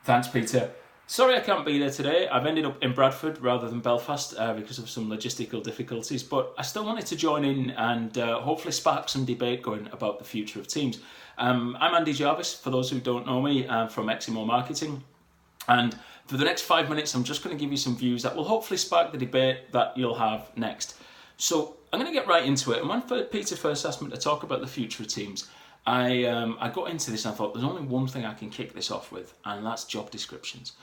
Thanks, Peter. Sorry I can't be there today. I've ended up in Bradford rather than Belfast because of some logistical difficulties, but I still wanted to join in and hopefully spark some debate going about the future of teams. I'm Andi Jarvis, for those who don't know me, from Eximo Marketing. And for the next 5 minutes, I'm just going to give you some views that will hopefully spark the debate that you'll have next. So I'm going to get right into it. And when Peter first asked me to talk about the future of teams, I got into this and I thought there's only one thing I can kick this off with, and that's job descriptions.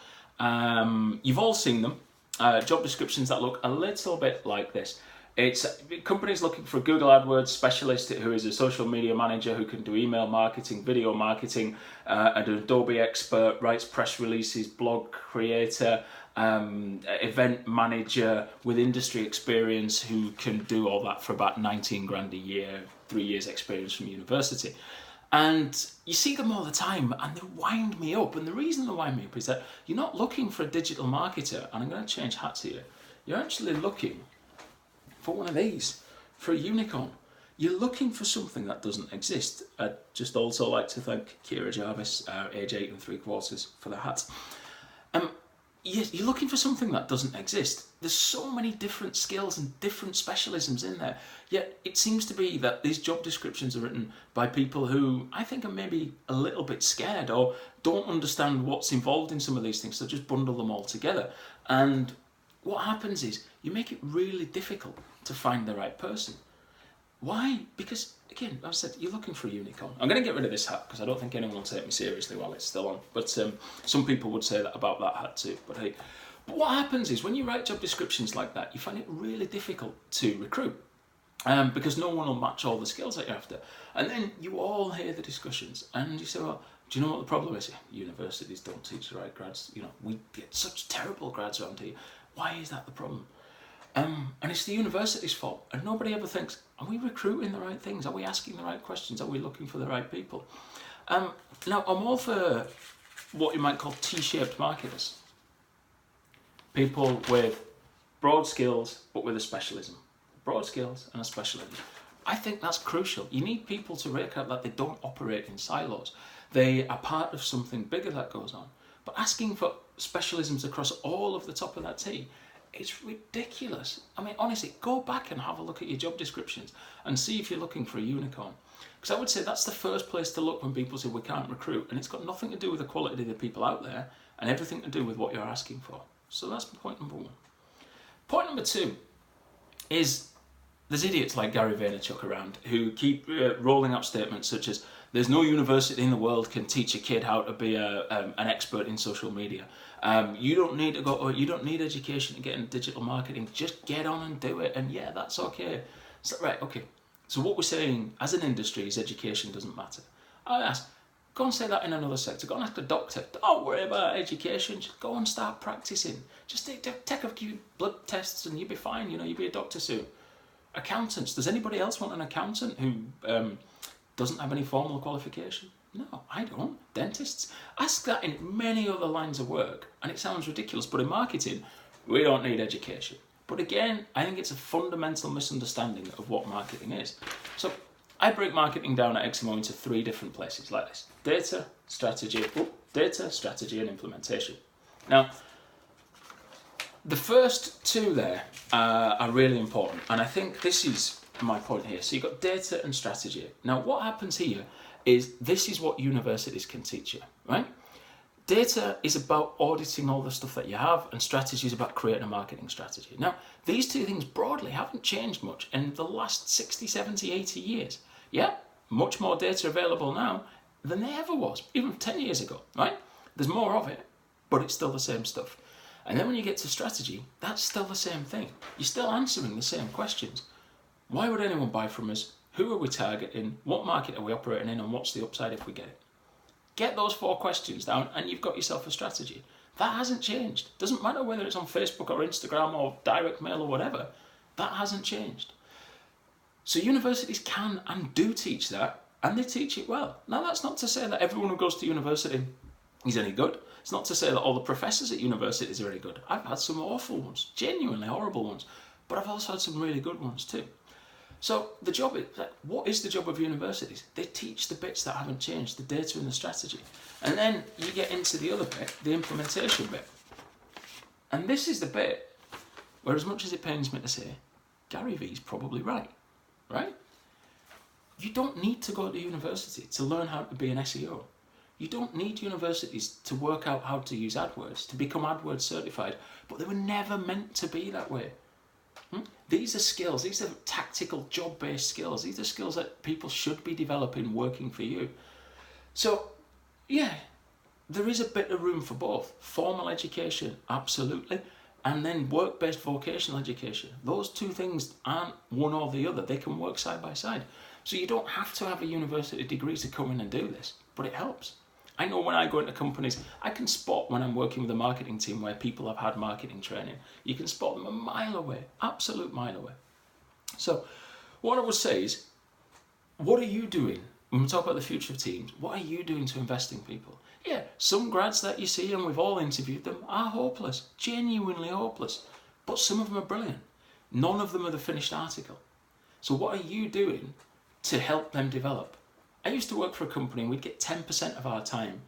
You've all seen them, job descriptions that look a little bit like this. It's companies looking for a Google AdWords specialist who is a social media manager who can do email marketing, video marketing, an Adobe expert, writes press releases, blog creator, event manager with industry experience who can do all that for about 19 grand a year, 3 years experience from university. And you see them all the time and they wind me up. And the reason they wind me up is that you're not looking for a digital marketer, and I'm going to change hats here. You're actually looking for one of these, for a unicorn. You're looking for something that doesn't exist. I'd just also like to thank Youre Jarvis, age 8 3/4, for the hat. You're looking for something that doesn't exist. There's so many different skills and different specialisms in there, yet it seems to be that these job descriptions are written by people who I think are maybe a little bit scared or don't understand what's involved in some of these things, so just bundle them all together. And what happens is you make it really difficult to find the right person. Why? Because, again, I've said you're looking for a unicorn. I'm going to get rid of this hat because I don't think anyone will take me seriously while it's still on. But some people would say that about that hat too. But hey, what happens is when you write job descriptions like that, you find it really difficult to recruit because no one will match all the skills that you're after. And then you all hear the discussions and you say, well, do you know what the problem is? Universities don't teach the right grads. You know, we get such terrible grads around here. Why is that the problem? And it's the university's fault. And nobody ever thinks, are we recruiting the right things? Are we asking the right questions? Are we looking for the right people? Now, I'm all for what you might call T-shaped marketers. People with broad skills, but with a specialism. Broad skills and a specialism. I think that's crucial. You need people to work out that they don't operate in silos. They are part of something bigger that goes on. But asking for specialisms across all of the top of that T, it's ridiculous. I mean, honestly, go back and have a look at your job descriptions and see if you're looking for a unicorn. Because I would say that's the first place to look when people say we can't recruit, and it's got nothing to do with the quality of the people out there and everything to do with what you're asking for. So that's point number one. Point number two is there's idiots like Gary Vaynerchuk around who keep rolling out statements such as there's no university in the world can teach a kid how to be an expert in social media. You don't need to go. You don't need education to get into digital marketing. Just get on and do it. And yeah, that's okay. So, right, okay. So what we're saying as an industry is education doesn't matter. I ask, go and say that in another sector. Go and ask a doctor. Don't worry about education. Just go and start practicing. Just take a few blood tests and you'll be fine. You know, you'll be a doctor soon. Accountants. Does anybody else want an accountant who doesn't have any formal qualification? No, I don't. Dentists. Ask that in many other lines of work, and it sounds ridiculous, but in marketing, we don't need education. But again, I think it's a fundamental misunderstanding of what marketing is. So I break marketing down at Eximo into 3 different places like this. Data, strategy, and implementation. Now, the first 2 there are really important, and I think this is my point here. So you've got data and strategy. Now, what happens here is this is what universities can teach you, right? Data is about auditing all the stuff that you have, and strategy is about creating a marketing strategy. Now, these 2 things broadly haven't changed much in the last 60, 70, 80 years. Yeah, much more data available now than there ever was, even 10 years ago, right? There's more of it, but it's still the same stuff. And then when you get to strategy, that's still the same thing. You're still answering the same questions. Why would anyone buy from us? Who are we targeting? What market are we operating in? And what's the upside if we get it? Get those 4 questions down and you've got yourself a strategy. That hasn't changed. Doesn't matter whether it's on Facebook or Instagram or direct mail or whatever. That hasn't changed. So universities can and do teach that, and they teach it well. Now, that's not to say that everyone who goes to university is any good. It's not to say that all the professors at universities are any good. I've had some awful ones, genuinely horrible ones, but I've also had some really good ones too. So the job is, like, what is the job of universities? They teach the bits that haven't changed, the data and the strategy. And then you get into the other bit, the implementation bit. And this is the bit where, as much as it pains me to say, Gary Vee's probably right? You don't need to go to university to learn how to be an SEO. You don't need universities to work out how to use AdWords, to become AdWords certified, but they were never meant to be that way. These are skills, these are tactical job-based skills, these are skills that people should be developing working for you. So, yeah, there is a bit of room for both. Formal education, absolutely, and then work-based vocational education. Those two things aren't one or the other, they can work side by side. So you don't have to have a university degree to come in and do this, but it helps. I know when I go into companies, I can spot when I'm working with a marketing team where people have had marketing training. You can spot them a mile away, absolute mile away. So what I would say is, what are you doing when we talk about the future of teams? What are you doing to invest in people? Yeah, some grads that you see, and we've all interviewed them, are hopeless, genuinely hopeless. But some of them are brilliant. None of them are the finished article. So what are you doing to help them develop? I used to work for a company and we'd get 10% of our time.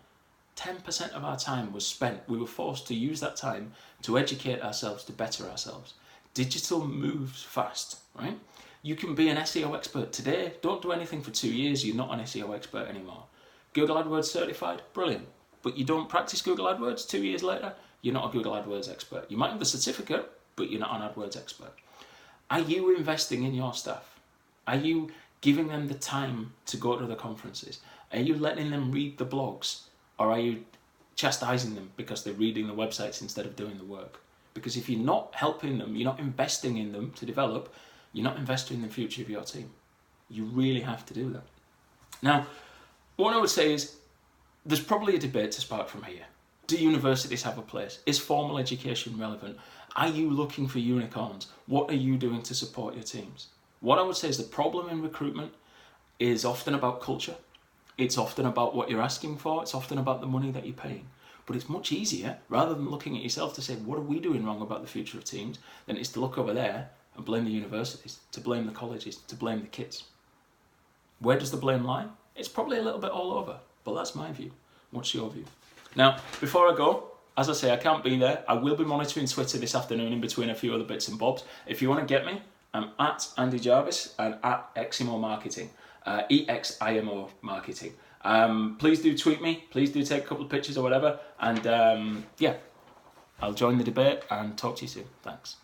10% of our time was spent. We were forced to use that time to educate ourselves, to better ourselves. Digital moves fast, right? You can be an SEO expert today. Don't do anything for 2 years. You're not an SEO expert anymore. Google AdWords certified, brilliant. But you don't practice Google AdWords 2 years later, you're not a Google AdWords expert. You might have the certificate, but you're not an AdWords expert. Are you investing in your staff? Are you giving them the time to go to the conferences? Are you letting them read the blogs? Or are you chastising them because they're reading the websites instead of doing the work? Because if you're not helping them, you're not investing in them to develop, you're not investing in the future of your team. You really have to do that. Now, what I would say is, there's probably a debate to spark from here. Do universities have a place? Is formal education relevant? Are you looking for unicorns? What are you doing to support your teams? What I would say is the problem in recruitment is often about culture. It's often about what you're asking for. It's often about the money that you're paying. But it's much easier, rather than looking at yourself to say, what are we doing wrong about the future of teams, than it's to look over there and blame the universities, to blame the colleges, to blame the kids. Where does the blame lie? It's probably a little bit all over, but that's my view. What's your view? Now, before I go, as I say, I can't be there. I will be monitoring Twitter this afternoon in between a few other bits and bobs. If you want to get me, I'm at Andi Jarvis and at Eximo Marketing, EXIMO Marketing. Please do tweet me, please do take a couple of pictures or whatever, and yeah, I'll join the debate and talk to you soon. Thanks.